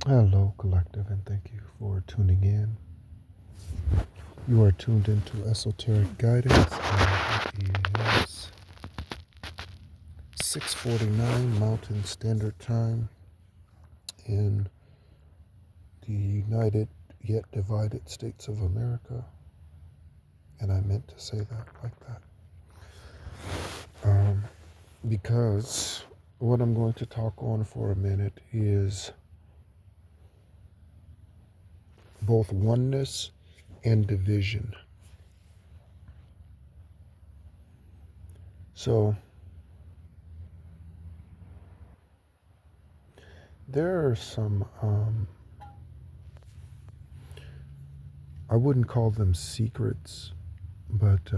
Hello, collective, and thank you for tuning in. You are tuned into Esoteric Guidance, and it is 6:49 Mountain Standard Time in the United yet divided States of America. And I meant to say that like that. Um, because what I'm going to talk on for a minute is both oneness and division. So, there are some, I wouldn't call them secrets, but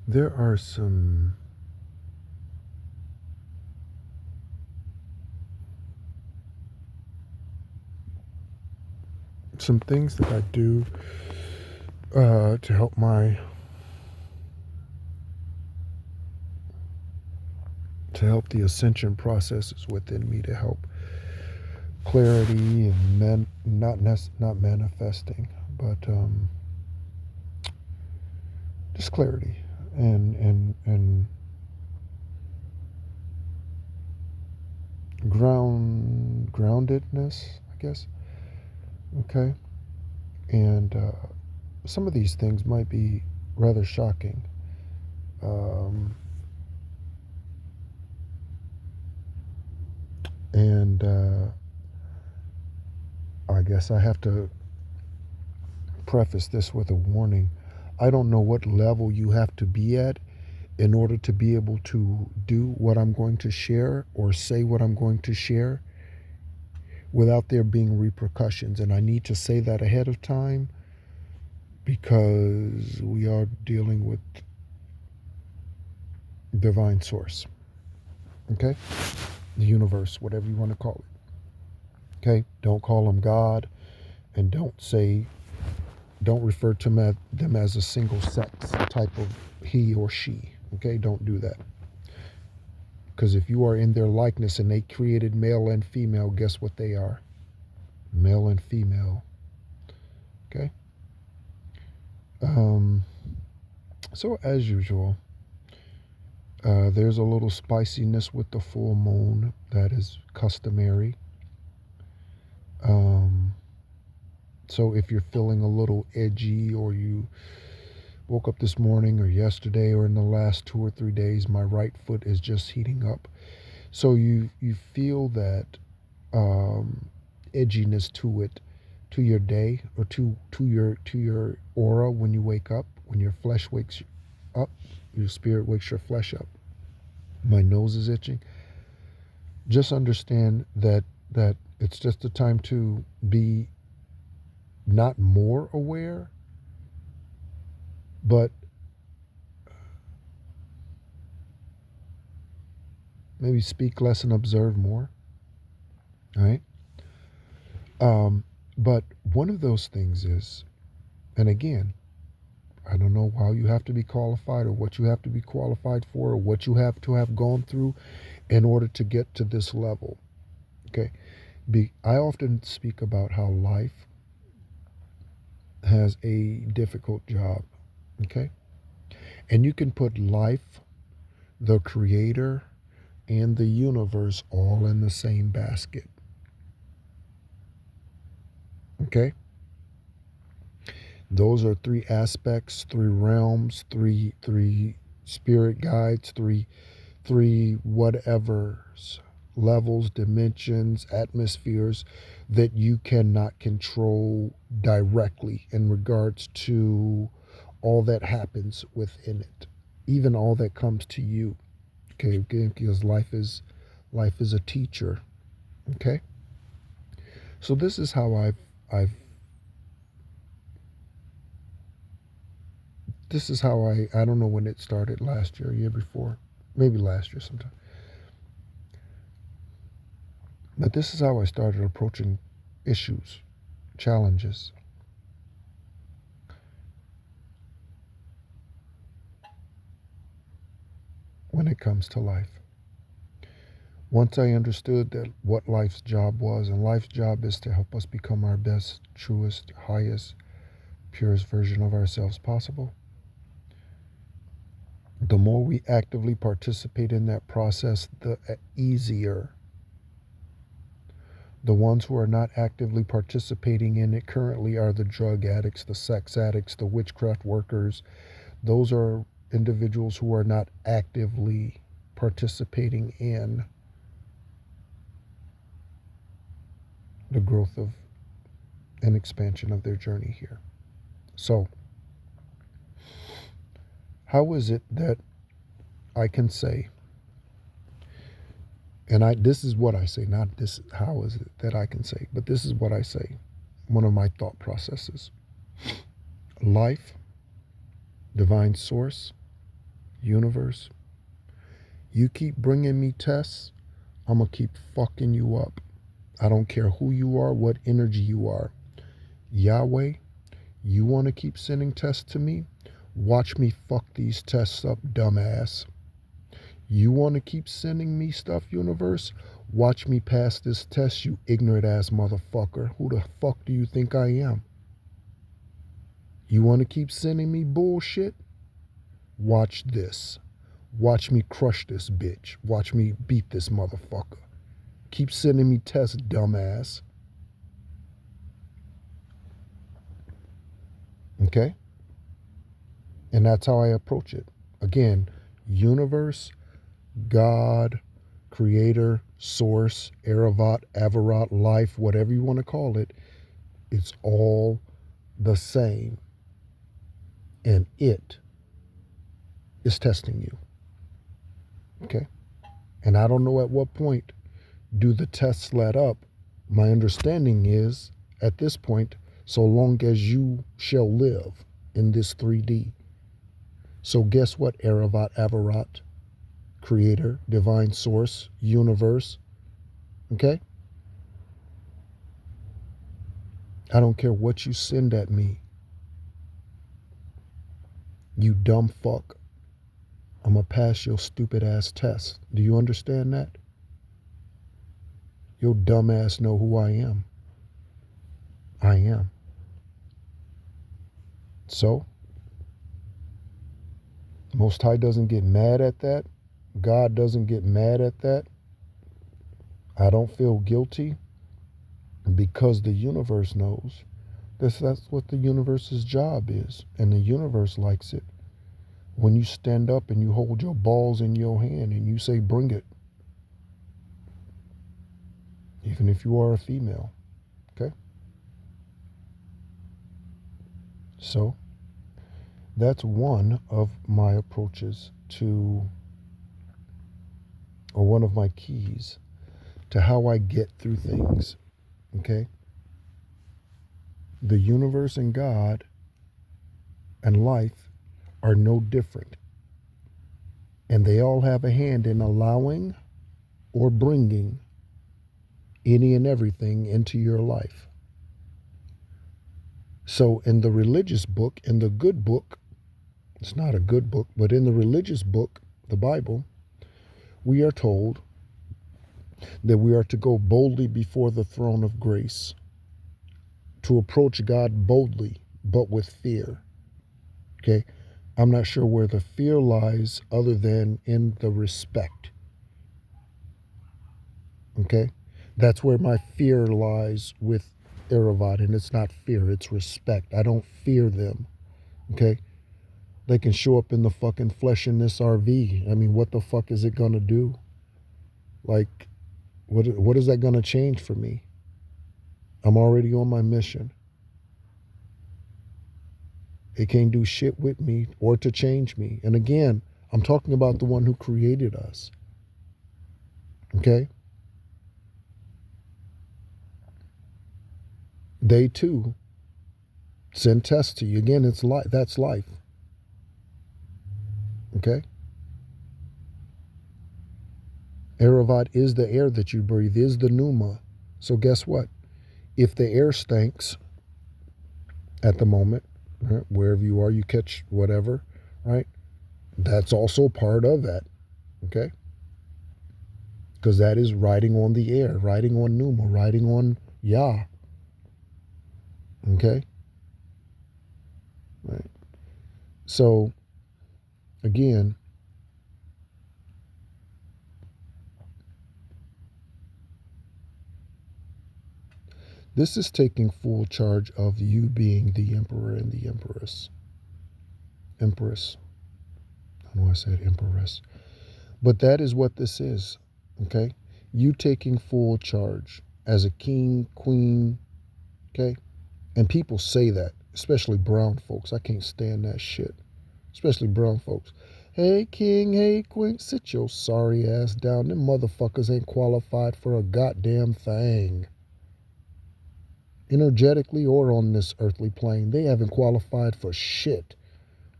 there are some things that I do to help the ascension processes within me, to help clarity and not manifesting, but just clarity and groundedness, I guess. Okay, and some of these things might be rather shocking. Um, and I guess I have to preface this with a warning. I don't know what level you have to be at in order to be able to do what I'm going to share or say what I'm going to share without there being repercussions. And I need to say that ahead of time because we are dealing with divine source. Okay? The universe, whatever you want to call it. Okay? Don't call them God, and don't refer to them as a single sex type of he or she. Okay? Don't do that. Because if you are in their likeness and they created male and female, guess what they are? Male and female. Okay? Um, so, as usual, there's a little spiciness with the full moon that is customary. Um, so, if you're feeling a little edgy, or you woke up this morning or yesterday or in the last 2 or 3 days, my right foot is just heating up. So, you feel that um, edginess to it, to your day, or to your aura when you wake up, when your flesh wakes up, your spirit wakes your flesh up. My nose is itching. Just understand that it's just a time to be not more aware, but maybe speak less and observe more. All right. But one of those things is, and again, I don't know how you have to be qualified, or what you have to be qualified for, or what you have to have gone through in order to get to this level. Okay. I often speak about how life has a difficult job. Okay. And you can put life, the creator, and the universe all in the same basket. Okay. Those are three aspects, three realms, three spirit guides, three whatevers, levels, dimensions, atmospheres that you cannot control directly in regards to all that happens within it, even all that comes to you. Okay, because life is a teacher. Okay, so this is how I've this is how I don't know when it started, last year, year before, maybe last year sometime. But this is how I started approaching issues, challenges, when it comes to life. Once I understood that what life's job was, and life's job is to help us become our best, truest, highest, purest version of ourselves possible, the more we actively participate in that process, the easier. The ones who are not actively participating in it currently are the drug addicts, the sex addicts, the witchcraft workers. Those are individuals who are not actively participating in the growth of and expansion of their journey here. So, how is it that I can say, and this is what I say, not this, how is it that I can say, but this is what I say, one of my thought processes. Life, divine source, universe, you keep bringing me tests, I'm going to keep fucking you up. I don't care who you are, what energy you are. Yahweh, you want to keep sending tests to me? Watch me fuck these tests up, dumbass. You want to keep sending me stuff, universe? Watch me pass this test, you ignorant ass motherfucker. Who the fuck do you think I am? You want to keep sending me bullshit? Watch this. Watch me crush this bitch. Watch me beat this motherfucker. Keep sending me tests, dumbass. Okay? And that's how I approach it. Again, universe, God, creator, source, Aravat, Avarat, life, whatever you want to call it, it's all the same. And it is testing you. Okay? And I don't know at what point do the tests let up. My understanding is, at this point, so long as you shall live in this 3D. So guess what, Aravat, Avarat, creator, divine source, universe, okay? I don't care what you send at me. You dumb fuck. I'm going to pass your stupid ass test. Do you understand that? Your dumb ass know who I am. I am. So, Most High doesn't get mad at that. God doesn't get mad at that. I don't feel guilty because the universe knows. That's what the universe's job is, and the universe likes it. When you stand up and you hold your balls in your hand and you say, bring it. Even if you are a female, okay? So, that's one of my approaches to, or one of my keys to how I get through things, okay? The universe and God and life are no different. And they all have a hand in allowing or bringing any and everything into your life. So in the religious book, in the good book, it's not a good book, but in the religious book, the Bible, we are told that we are to go boldly before the throne of grace, to approach God boldly, but with fear. Okay? I'm not sure where the fear lies other than in the respect. Okay? That's where my fear lies with Erevat, and it's not fear, it's respect. I don't fear them. Okay? They can show up in the fucking flesh in this RV. I mean, what the fuck is it gonna do? Like, what is that gonna change for me? I'm already on my mission. It can't do shit with me or to change me. And again, I'm talking about the one who created us. Okay? They too send tests to you. Again, it's life. That's life. Okay? Aravat is the air that you breathe, is the pneuma. So guess what? If the air stinks at the moment, right, wherever you are, you catch whatever, right? That's also part of that. Okay? because that is riding on the air, riding on Numa, riding on Yah. Okay? Right. So, again, this is taking full charge of you being the emperor and the empress. Empress. I know I said empress. But that is what this is. Okay? You taking full charge as a king, queen. Okay? And people say that, especially brown folks. I can't stand that shit. Especially brown folks. Hey, king, hey, queen, sit your sorry ass down. Them motherfuckers ain't qualified for a goddamn thing. Energetically or on this earthly plane, they haven't qualified for shit.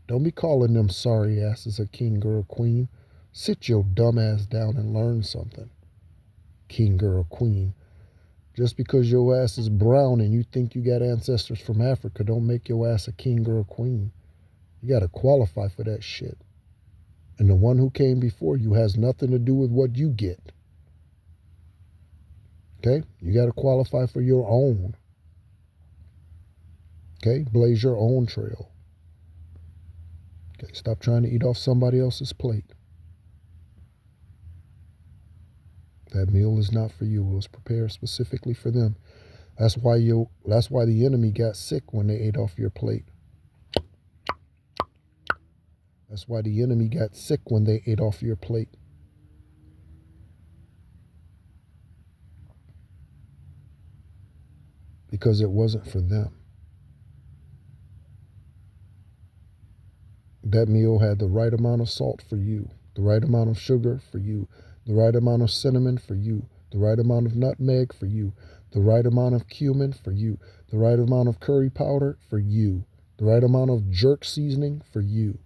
Don't be calling them sorry asses a king or a queen. Sit your dumb ass down and learn something. King or a queen. Just because your ass is brown and you think you got ancestors from Africa, don't make your ass a king or a queen. You got to qualify for that shit. And the one who came before you has nothing to do with what you get. Okay? You got to qualify for your own. Okay? Blaze your own trail. Okay? Stop trying to eat off somebody else's plate. That meal is not for you. It was prepared specifically for them. That's why the enemy got sick when they ate off your plate. That's why the enemy got sick when they ate off your plate. Because it wasn't for them. That meal had the right amount of salt for you, the right amount of sugar for you, the right amount of cinnamon for you, the right amount of nutmeg for you, the right amount of cumin for you, the right amount of curry powder for you, the right amount of jerk seasoning for you.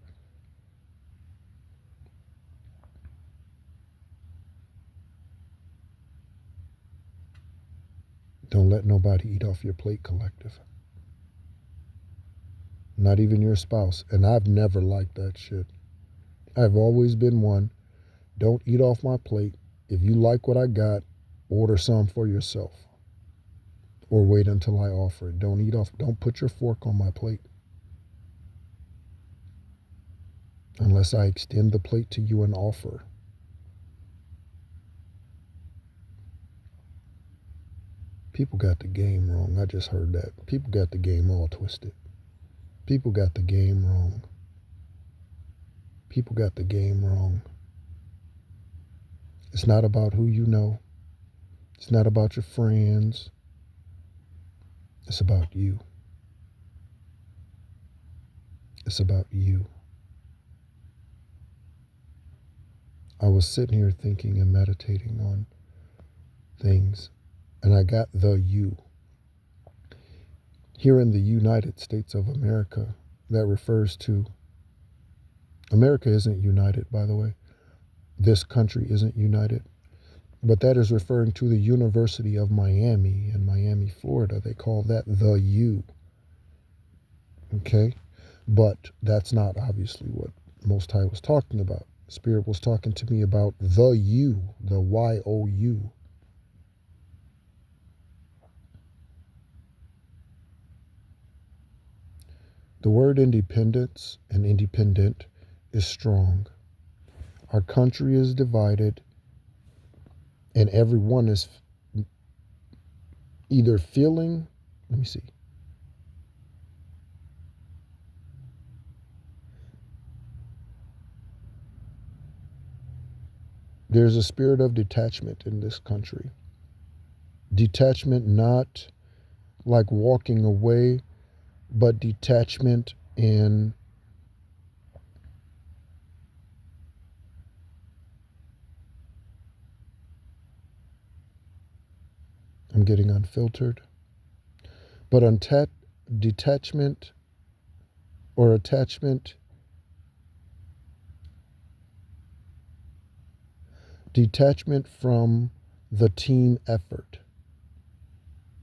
Don't let nobody eat off your plate, collective. Not even your spouse. And I've never liked that shit. I've always been one. Don't eat off my plate. If you like what I got, order some for yourself. Or wait until I offer it. Don't put your fork on my plate. Unless I extend the plate to you and offer. People got the game wrong. I just heard that. People got the game all twisted. People got the game wrong. People got the game wrong. It's not about who you know. It's not about your friends. It's about you. It's about you. I was sitting here thinking and meditating on things, and I got the you. Here in the United States of America, that refers to America isn't united, by the way. This country isn't united. But that is referring to the University of Miami in Miami, Florida. They call that the U. Okay? But that's not obviously what Most High was talking about. Spirit was talking to me about the U, the Y-O-U. The word independence and independent is strong. Our country is divided, and everyone is either feeling, let me see. There's a spirit of detachment in this country. Detachment not like walking away, but detachment in I'm getting unfiltered. But detachment or attachment, detachment from the team effort.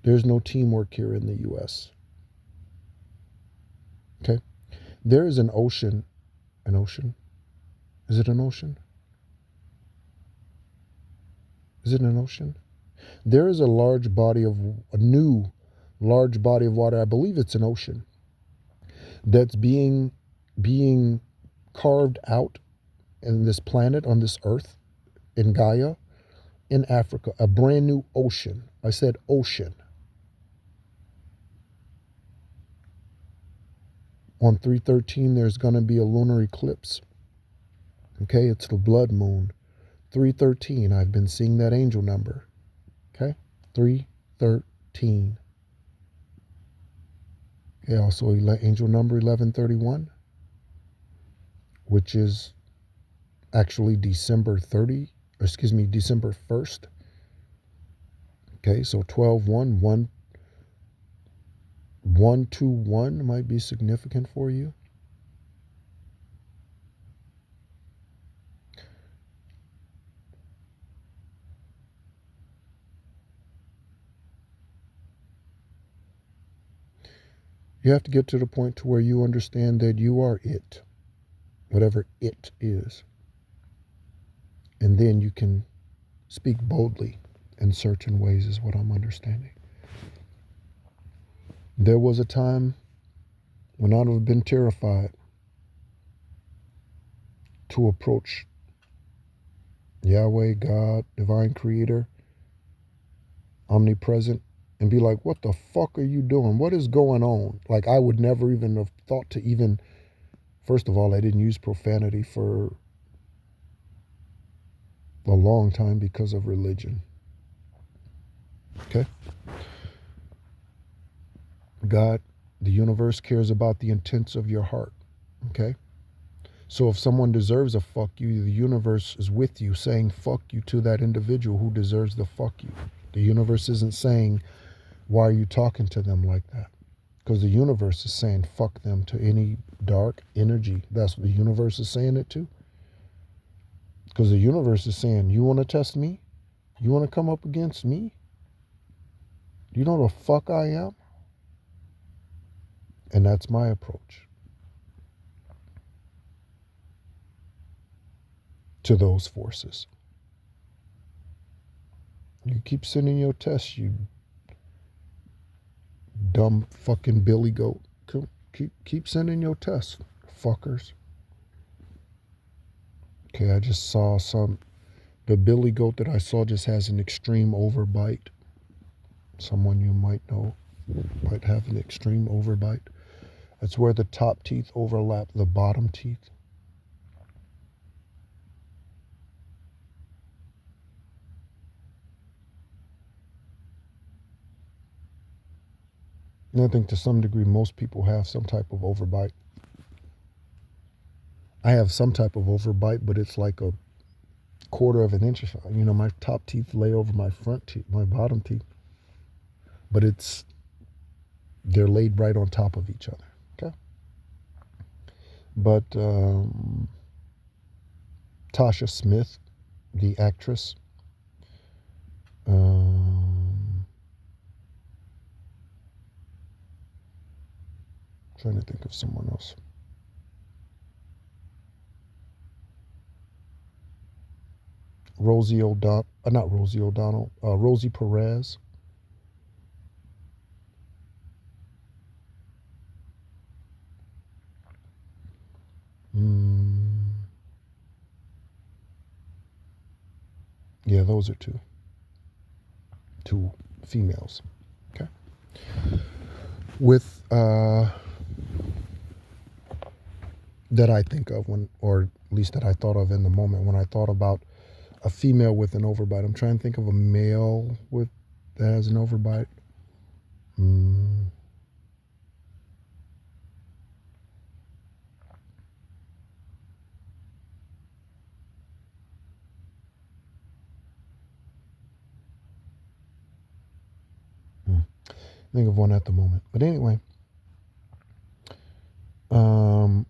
There's no teamwork here in the U.S. Okay? There is an ocean. An ocean? Is it an ocean? Is it an ocean? There is a new large body of water, I believe it's an ocean, that's being carved out in this planet, on this earth, in Gaia, in Africa, a brand new ocean. I said ocean. On 313, there's going to be a lunar eclipse. Okay, it's the blood moon. 313, I've been seeing that angel number. Okay, 313. Okay, also angel number 1131, which is actually December 1st. Okay, so 12-1, 121 might be significant for you. You have to get to the point to where you understand that you are it, whatever it is. And then you can speak boldly in certain ways, is what I'm understanding. There was a time when I would have been terrified to approach Yahweh, God, divine creator, omnipresent, and be like, what the fuck are you doing? What is going on? Like, I would never even have thought to even, first of all, I didn't use profanity for a long time because of religion. Okay? God, the universe cares about the intents of your heart. Okay? So if someone deserves a fuck you, the universe is with you saying fuck you to that individual who deserves the fuck you. The universe isn't saying, why are you talking to them like that? Because the universe is saying fuck them to any dark energy. That's what the universe is saying it to. Because the universe is saying, you want to test me? You want to come up against me? Do you know the fuck I am? And that's my approach to those forces. You keep sending your tests, you dumb fucking billy goat. Keep sending your tests, fuckers. Okay, I just saw the billy goat that I saw just has an extreme overbite. Someone you might know might have an extreme overbite. That's where the top teeth overlap the bottom teeth. And I think to some degree most people have some type of overbite. I have some type of overbite, but it's like a quarter of an inch. You know, my top teeth lay over my front teeth, my bottom teeth. But they're laid right on top of each other. Okay? But Tasha Smith, the actress, trying to think of someone else. Rosie Perez. Yeah, those are two females. Okay. With that I think of when, or at least that I thought of in the moment when I thought about a female with an overbite. I'm trying to think of a male that has an overbite. Think of one at the moment. But anyway, on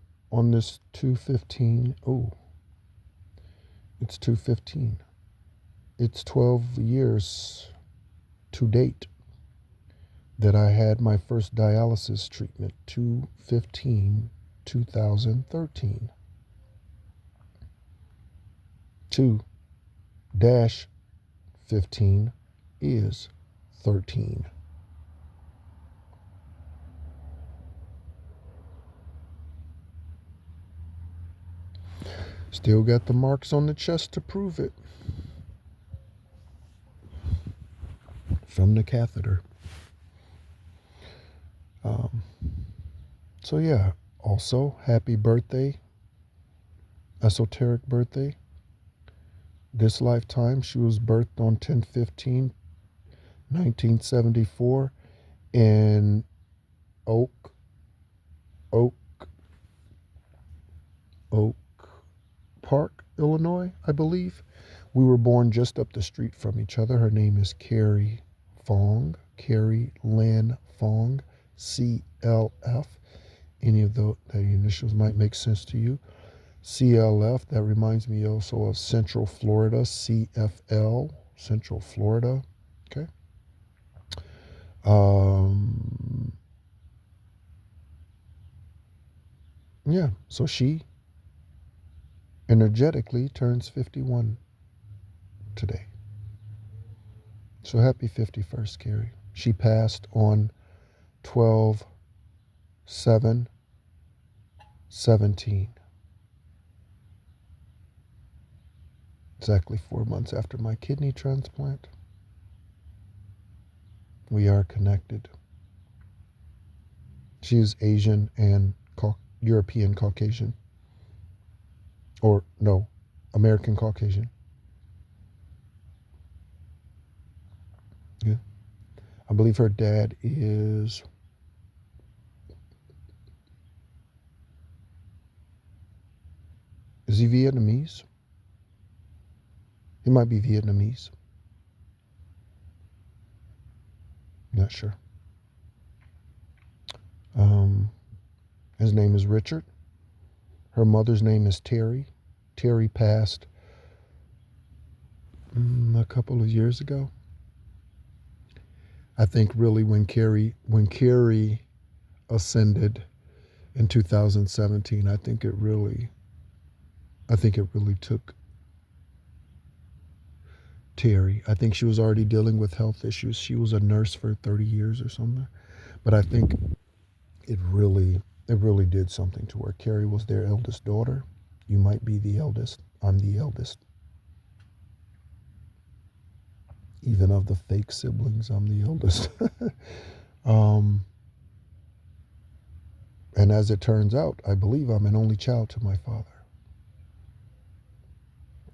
this 215, it's 215. It's 12 years to date that I had my first dialysis treatment, 2/15/2013. 2-15 15 is 13. Still got the marks on the chest to prove it from the catheter. So yeah, also happy birthday, esoteric birthday. This lifetime, she was birthed on 10/15/1974 in Oak, Oak, Oak Park, Illinois, I believe. We were born just up the street from each other. Her name is Carrie Fong, Carrie Lynn Fong, CLF. Any of the initials might make sense to you. CLF, that reminds me also of Central Florida, CFL, Central Florida. Okay. Yeah, so she energetically turns 51 today. So happy 51st, Carrie. She passed on 12/7/17. Exactly 4 months after my kidney transplant. We are connected. She is Asian and European Caucasian. Or no, American Caucasian. Yeah. I believe her dad is he Vietnamese? He might be Vietnamese. Not sure. His name is Richard. Her mother's name is Terry. Terry passed a couple of years ago. I think really when Carrie ascended in 2017, I think it really took Terry. I think she was already dealing with health issues. She was a nurse for 30 years or something. But I think it really did something to her. Carrie was their eldest daughter. You might be the eldest. I'm the eldest. Even of the fake siblings, I'm the eldest. And as it turns out, I believe I'm an only child to my father.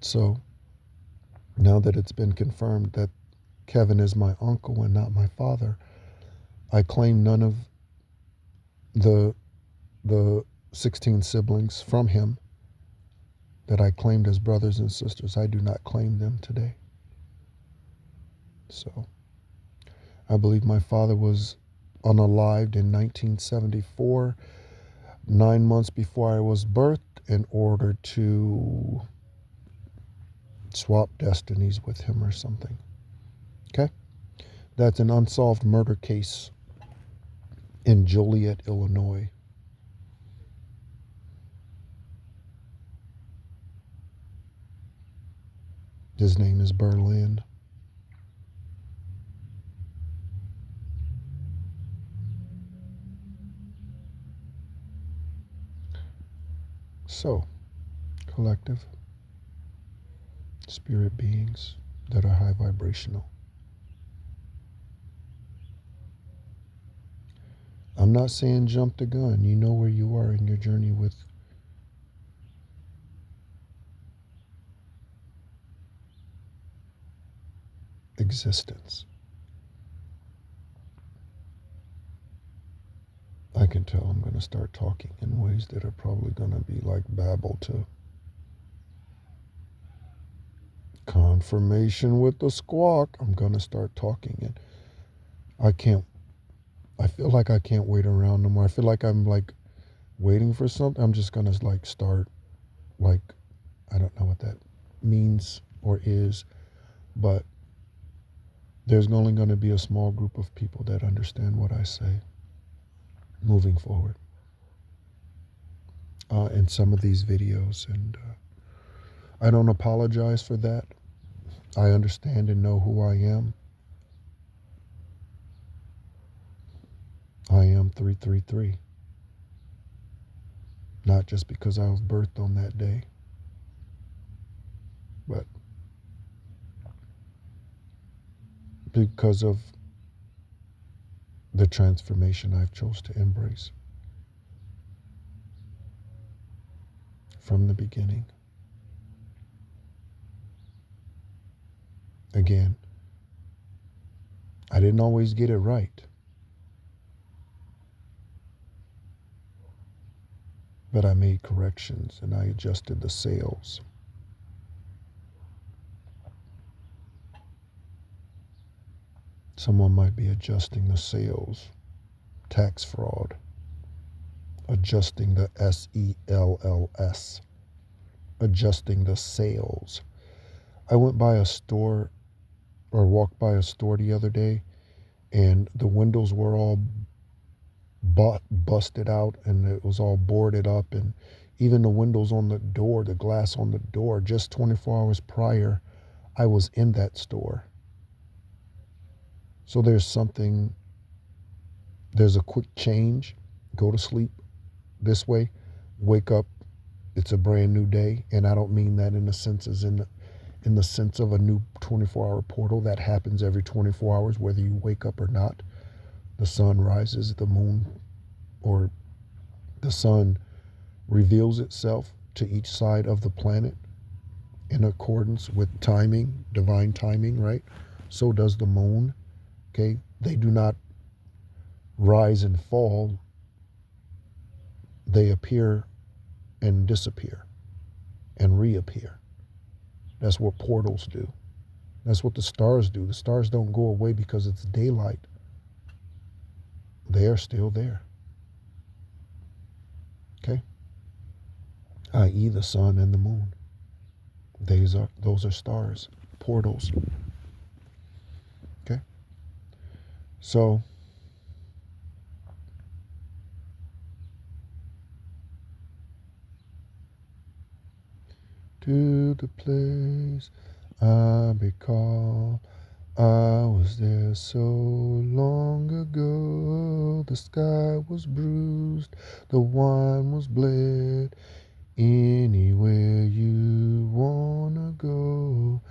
So now that it's been confirmed that Kevin is my uncle and not my father, I claim none of the 16 siblings from him that I claimed as brothers and sisters. I do not claim them today. So I believe my father was unalived in 1974, 9 months before I was birthed, in order to swap destinies with him or something. Okay? That's an unsolved murder case in Joliet, Illinois. His name is Berlin. So, collective spirit beings that are high vibrational. I'm not saying jump the gun. You know where you are in your journey with existence. I can tell I'm going to start talking in ways that are probably going to be like babble to confirmation with the squawk. I'm going to start talking, and I feel like I can't wait around no more. I feel like I'm like waiting for something. I'm just going to like start, like, I don't know what that means or is, but there's only going to be a small group of people that understand what I say moving forward in some of these videos. And I don't apologize for that. I understand and know who I am. I am 333. Not just because I was birthed on that day, but because of the transformation I've chose to embrace from the beginning. Again, I didn't always get it right, but I made corrections and I adjusted the sails. Someone might be adjusting the sails, tax fraud, adjusting the SELLS, adjusting the sails. I went by a store or walked by a store the other day and the windows were all busted out and it was all boarded up, and even the windows on the door, the glass on the door, just 24 hours prior, I was in that store. So there's a quick change. Go to sleep this way, wake up, it's a brand new day. And I don't mean that in the sense as in the sense of a new 24-hour portal that happens every 24 hours, whether you wake up or not. The sun rises, the moon, or the sun reveals itself to each side of the planet in accordance with timing, divine timing, right? So does the moon, okay? They do not rise and fall, they appear and disappear and reappear. That's what portals do. That's what the stars do. The stars don't go away because it's daylight. They are still there. Okay? I.e. the sun and the moon. Those are stars, portals. Okay? So to the place I recall, I was there so long ago. The sky was bruised, the wine was bled. Anywhere you wanna go,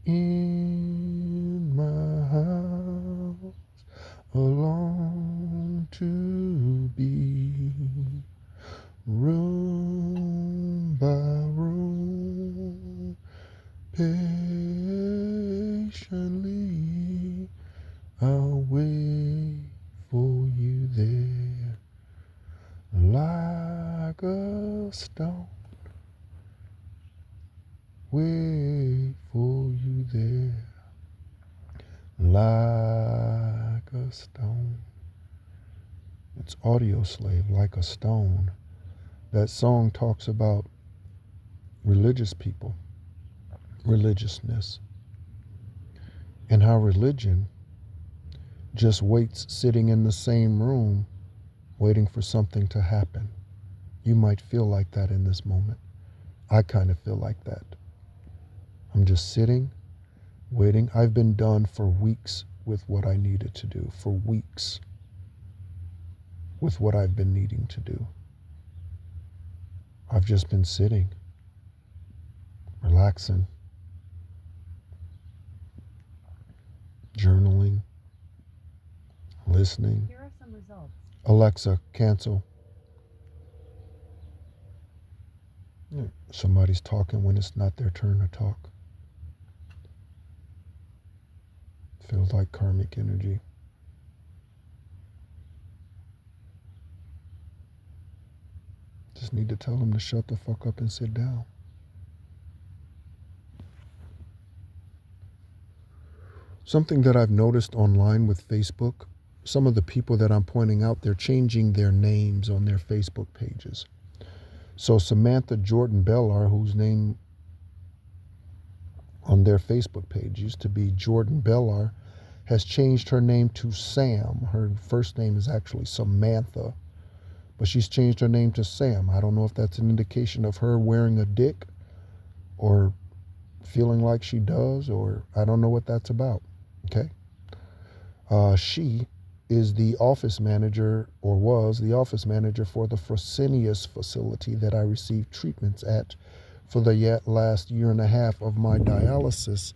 in my house, alone to be, room by room, patiently I'll wait for you there, like a stone. Wait for you there, like a stone. It's Audio Slave, Like a Stone. That song talks about religious people, religiousness, and how religion just waits sitting in the same room waiting for something to happen. You might feel like that in this moment. I kind of feel like that. I'm just sitting, waiting. I've been done for weeks with what I needed to do, for weeks with what I've been needing to do. I've just been sitting, relaxing, journaling, listening. Here are some results. Alexa, cancel. Somebody's talking when it's not their turn to talk. Feels like karmic energy. Just need to tell them to shut the fuck up and sit down. Something that I've noticed online with Facebook, some of the people that I'm pointing out, they're changing their names on their Facebook pages. So Samantha Jordan Bellar, whose name on their Facebook page used to be Jordan Bellar, has changed her name to Sam. Her first name is actually Samantha, but she's changed her name to Sam. I don't know if that's an indication of her wearing a dick or feeling like she does, or I don't know what that's about. Okay. She is the office manager, or was the office manager, for the Fresenius facility that I received treatments at for the last year and a half of my dialysis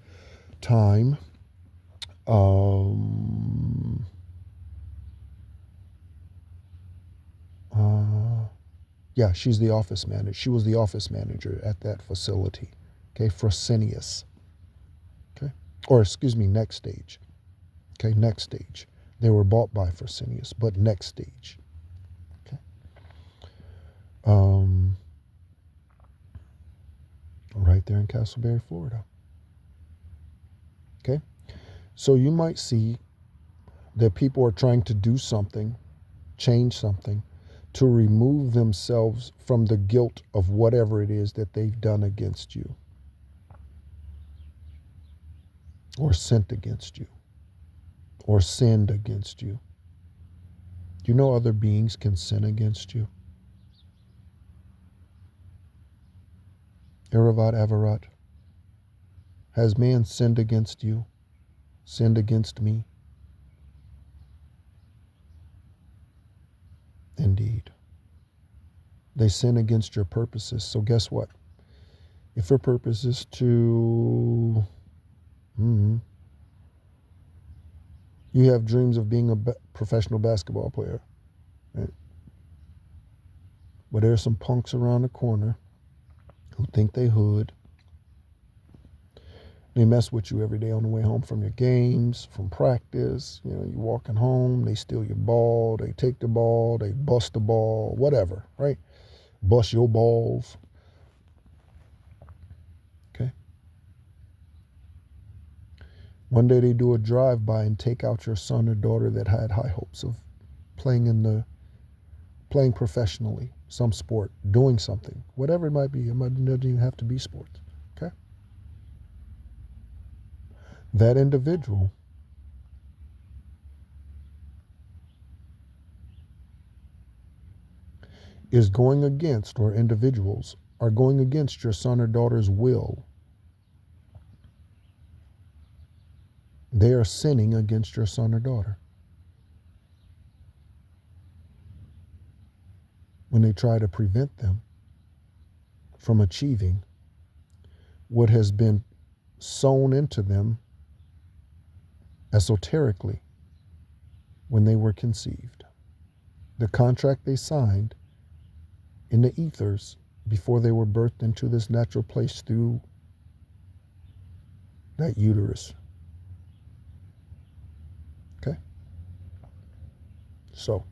time. Um, uh, yeah, she's the office manager. She was the office manager at that facility. Okay, Fresenius. Okay, or excuse me, Next Stage. Okay, Next Stage. They were bought by Fresenius, but Next Stage. Okay. Um, right there in Castleberry, Florida. Okay, so you might see that people are trying to do something, change something, to remove themselves from the guilt of whatever it is that they've done against you or sent against you or sinned against you. Do you know other beings can sin against you? Eravat Avarat. Has man sinned against you? Sinned against me? Indeed. They sin against your purposes. So guess what? If your purpose is to... you have dreams of being a professional basketball player. Right? But there are some punks around the corner who think they hood. They mess with you every day on the way home from your games, from practice. You know, you're walking home, they steal your ball, they take the ball, they bust the ball, whatever, right? Bust your balls. Okay? One day they do a drive-by and take out your son or daughter that had high hopes of playing professionally, some sport, doing something, whatever it might be. It doesn't even have to be sports. Okay? That individual is going against, or individuals are going against your son or daughter's will. They are sinning against your son or daughter when they try to prevent them from achieving what has been sown into them esoterically when they were conceived. The contract they signed in the ethers before they were birthed into this natural place through that uterus. Okay? So,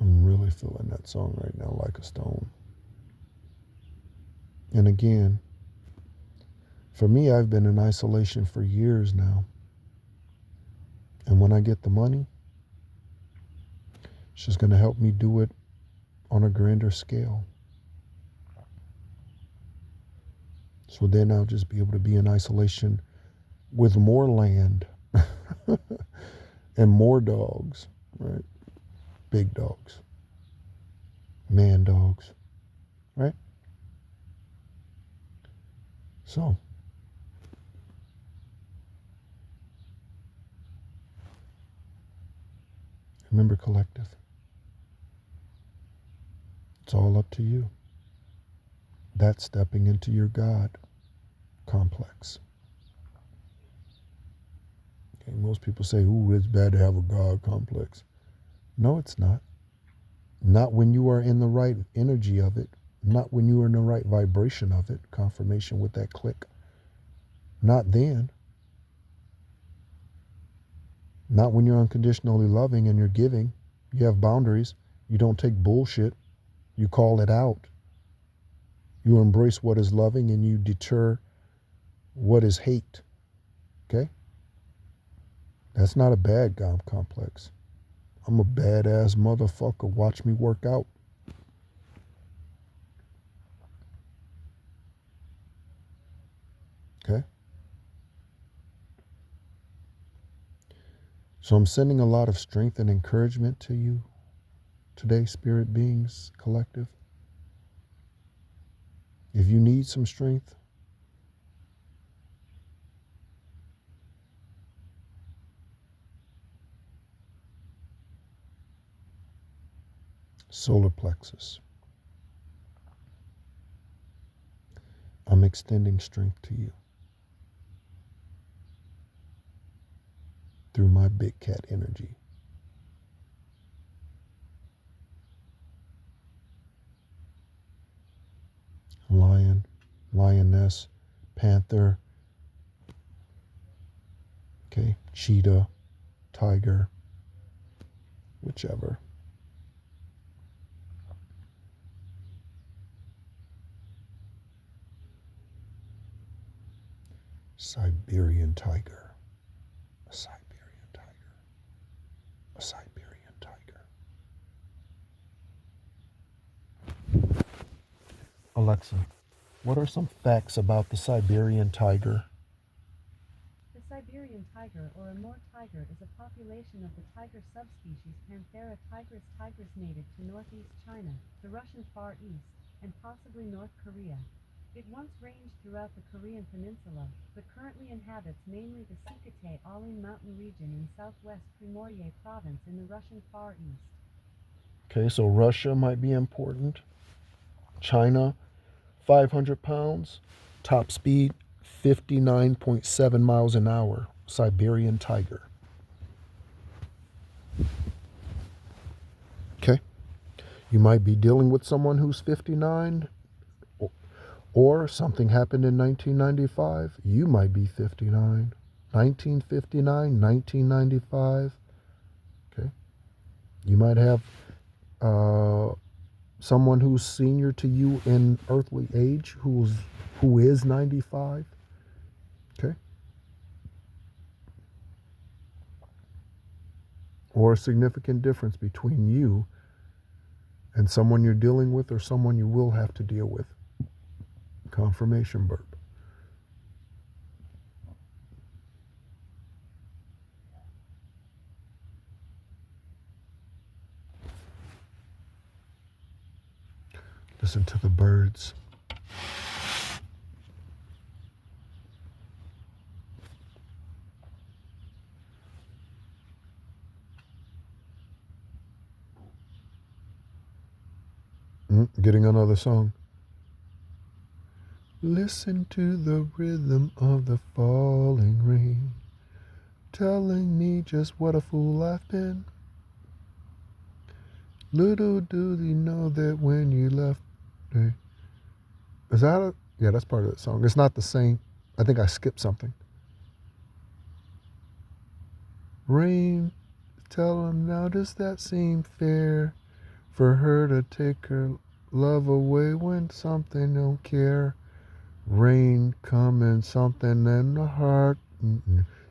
I'm really feeling that song right now like a stone. And again, for me, I've been in isolation for years now. And when I get the money, it's just going to help me do it on a grander scale. So then I'll just be able to be in isolation with more land and more dogs, right? Big dogs, man dogs, right? So, remember, collective, it's all up to you. That's stepping into your God complex. Okay, most people say, ooh, it's bad to have a God complex. No, it's not. Not when you are in the right energy of it, not when you are in the right vibration of it, confirmation with that click. Not then. Not when you're unconditionally loving and you're giving. You have boundaries. You don't take bullshit. You call it out. You embrace what is loving and you deter what is hate. Okay? That's not a bad God complex. I'm a badass motherfucker. Watch me work out. Okay? So I'm sending a lot of strength and encouragement to you today, spirit beings, collective. If you need some strength, solar plexus. I'm extending strength to you through my big cat energy. Lion, lioness, panther, okay, cheetah, tiger, whichever. Siberian tiger, a Siberian tiger, a Siberian tiger. Alexa, what are some facts about the Siberian tiger? The Siberian tiger or Amur tiger is a population of the tiger subspecies Panthera tigris native to northeast China, the Russian Far East, and possibly North Korea. It once ranged throughout the Korean peninsula, but currently inhabits mainly the Sikatay-Alin mountain region in southwest Primorye province in the Russian Far East. Okay, so Russia might be important. China, 500 pounds. Top speed, 59.7 miles an hour. Siberian tiger. Okay, you might be dealing with someone who's 59, or something happened in 1995. You might be 59. 1959, 1995. Okay, you might have someone who's senior to you in earthly age who is 95. Okay, or a significant difference between you and someone you're dealing with or someone you will have to deal with. Confirmation burp. Listen to the birds. Getting another song. Listen to the rhythm of the falling rain, telling me just what a fool I've been. Little do they know that when you left. Is that a. Yeah, that's part of the song. It's not the same. I think I skipped something. Rain, tell him now, does that seem fair? For her to take her love away when something don't care. Rain coming, something in the heart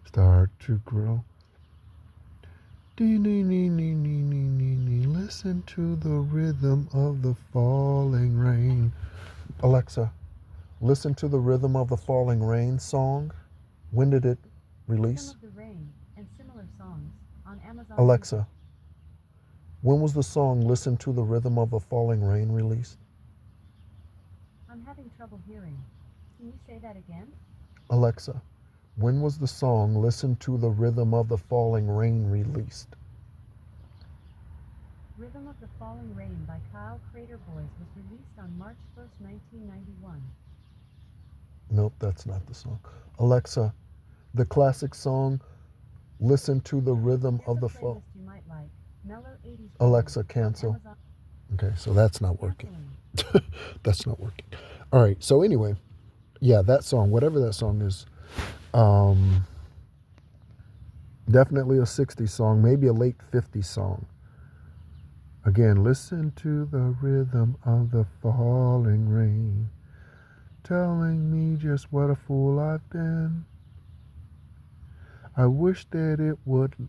start to grow. Listen to the rhythm of the falling rain. Alexa, listen to the rhythm of the falling rain song. When did it release? Rhythm of the Rain and similar songs on Amazon. Alexa, when was the song Listen to the Rhythm of the Falling Rain released? I'm having trouble hearing. Can you say that again? Alexa, when was the song Listen to the Rhythm of the Falling Rain released? Rhythm of the Falling Rain by Kyle Crater Boys was released on March 1st, 1991. Nope, that's not the song. Alexa, the classic song Listen to the Rhythm of the Fall. You might like. Mellow 80s Alexa, cancel. Okay, so that's not working. That's not working. All right, so anyway, yeah, that song, whatever that song is, definitely a 60s song, maybe a late 50s song. Again, listen to the rhythm of the falling rain, telling me just what a fool I've been. I wish that it would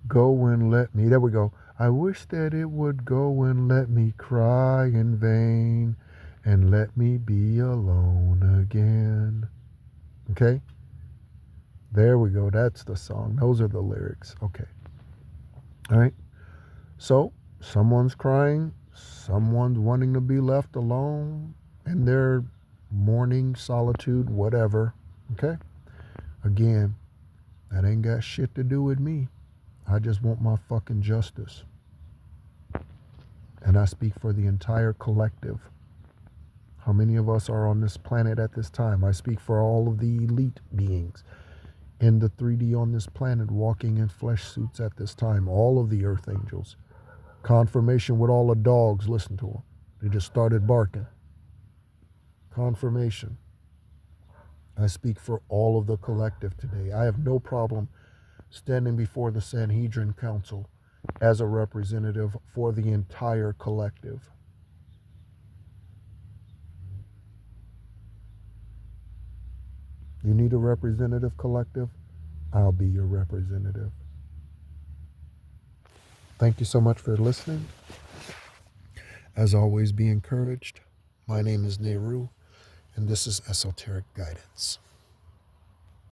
go and let me, there we go. I wish that it would go and let me cry in vain and let me be alone again. Okay? There we go. That's the song. Those are the lyrics. Okay. All right. So, someone's crying, someone's wanting to be left alone in their mourning, solitude, whatever. Okay? Again, that ain't got shit to do with me. I just want my fucking justice. And I speak for the entire collective. How many of us are on this planet at this time? I speak for all of the elite beings in the 3D on this planet walking in flesh suits at this time. All of the earth angels. Confirmation with all the dogs. Listen to them. They just started barking. Confirmation. I speak for all of the collective today. I have no problem standing before the Sanhedrin Council as a representative for the entire collective. You need a representative collective? I'll be your representative. Thank you so much for listening. As always, be encouraged. My name is Nehru, and this is Esoteric Guidance.